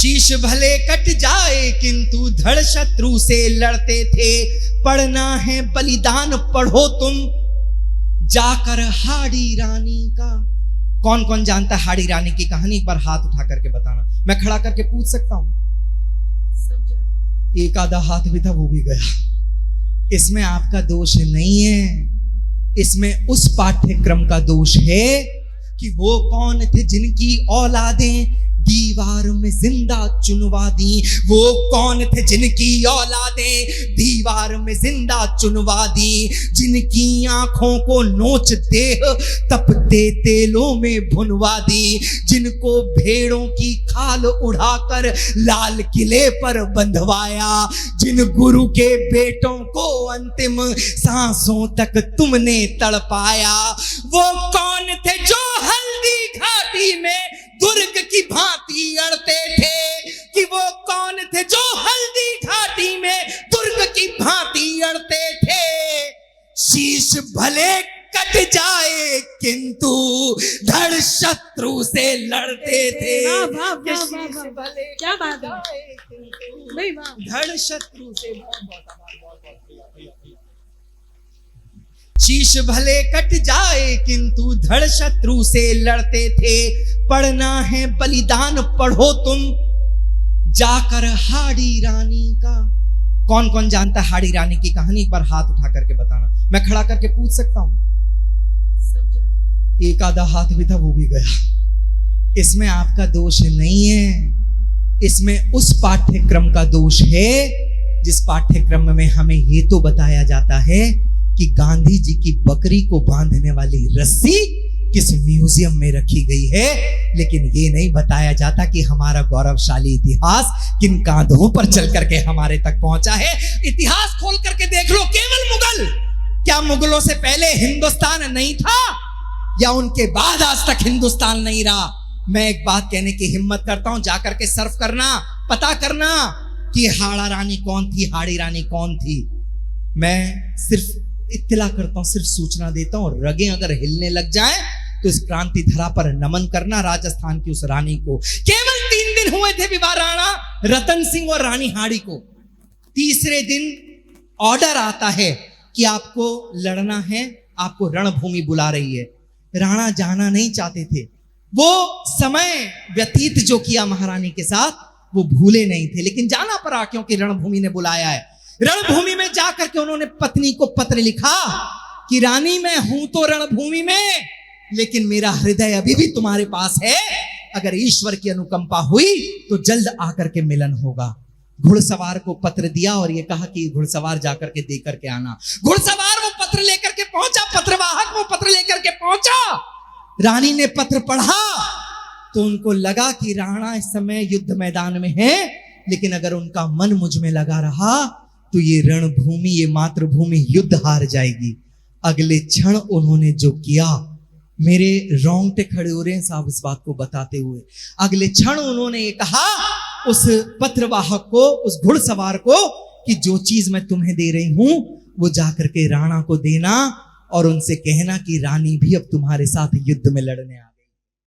शीश भले कट जाए किंतु धड़ शत्रु से लड़ते थे। पढ़ना है बलिदान पढ़ो तुम जाकर हाड़ी रानी का। कौन कौन जानता है हाड़ी रानी की कहानी? एक बार हाथ उठा करके बताना, मैं खड़ा करके पूछ सकता हूं। एक आधा हाथ भी था, वो भी गया। इसमें आपका दोष नहीं है, इसमें उस पाठ्यक्रम का दोष है कि वो कौन थे जिनकी औलादें दीवार में जिंदा चुनवा दी। वो कौन थे जिनकी औलादें दीवार में जिंदा चुनवा दी। जिनकी आंखों को नोच देह तपते तेलों में भुनवा दी। जिनको भेड़ों की खाल उड़ाकर लाल किले पर बंधवाया। जिन गुरु के बेटों को अंतिम सांसों तक तुमने तड़पाया। वो कौन थे जो हल्दी घाटी में दुर्ग की भांति अड़ते थे? कि वो कौन थे जो हल्दी घाटी में दुर्ग की भांति अड़ते थे? शीश भले कट जाए किंतु धड़ शत्रु से लड़ते थे। क्या बात है, धड़ शत्रु से। शीश भले कट जाए किंतु धड़ शत्रु से लड़ते थे। पढ़ना है बलिदान पढ़ो तुम जाकर हाड़ी रानी का। कौन कौन जानता है हाड़ी रानी की कहानी? एक बार हाथ उठा करके बताना, मैं खड़ा करके पूछ सकता हूं। एक आधा हाथ भी था, वो भी गया। इसमें आपका दोष नहीं है, इसमें उस पाठ्यक्रम का दोष है जिस पाठ्यक्रम में हमें ये तो बताया जाता है कि गांधी जी की बकरी को बांधने वाली रस्सी किस म्यूजियम में रखी गई है, लेकिन ये नहीं बताया जाता कि हमारा गौरवशाली इतिहास किन कांधों पर चल करके हमारे तक पहुंचा है। इतिहास खोल करके देख लो, केवल मुगल, क्या मुगलों से पहले हिंदुस्तान नहीं था या उनके बाद आज तक हिंदुस्तान नहीं रहा? मैं एक बात कहने की हिम्मत करता हूं, जाकर के सर्फ करना, पता करना कि हाड़ा रानी कौन थी, हाड़ी रानी कौन थी। मैं सिर्फ इत्तला करता हूं, सिर्फ सूचना देता हूं। रगें अगर हिलने लग जाएं तो इस क्रांति धरा पर नमन करना राजस्थान की उस रानी को। केवल 3 दिन हुए थे विवाह राणा रतन सिंह और रानी हाड़ी को। तीसरे दिन ऑर्डर आता है कि आपको लड़ना है, आपको रणभूमि बुला रही है। राणा जाना नहीं चाहते थे। वो समय व्यतीत जो किया महारानी के साथ वो भूले नहीं थे, लेकिन जाना पड़ा क्योंकि रणभूमि ने बुलाया है। रणभूमि में जाकर के उन्होंने पत्नी को पत्र लिखा कि रानी मैं हूं तो रणभूमि में, लेकिन मेरा हृदय अभी भी तुम्हारे पास है। अगर ईश्वर की अनुकंपा हुई तो जल्द आकर के मिलन होगा। घुड़सवार को पत्र दिया और ये कहा कि घुड़सवार जाकर के देकर के आना। घुड़सवार वो पत्र लेकर के पहुंचा, पत्रवाहक वो पत्र लेकर के पहुंचा। रानी ने पत्र पढ़ा तो उनको लगा कि राणा इस समय युद्ध मैदान में है, लेकिन अगर उनका मन मुझ में लगा रहा तो ये रणभूमि, ये मातृभूमि युद्ध हार जाएगी। अगले क्षण उन्होंने जो किया, मेरे रोंगटे खड़े हो रहे हैं साहब इस बात को बताते हुए। अगले क्षण उन्होंने ये कहा उस पत्रवाहक को, उस घुड़सवार को, कि जो चीज मैं तुम्हें दे रही हूं वो जाकर के राणा को देना और उनसे कहना कि रानी भी अब तुम्हारे साथ युद्ध में लड़ने आ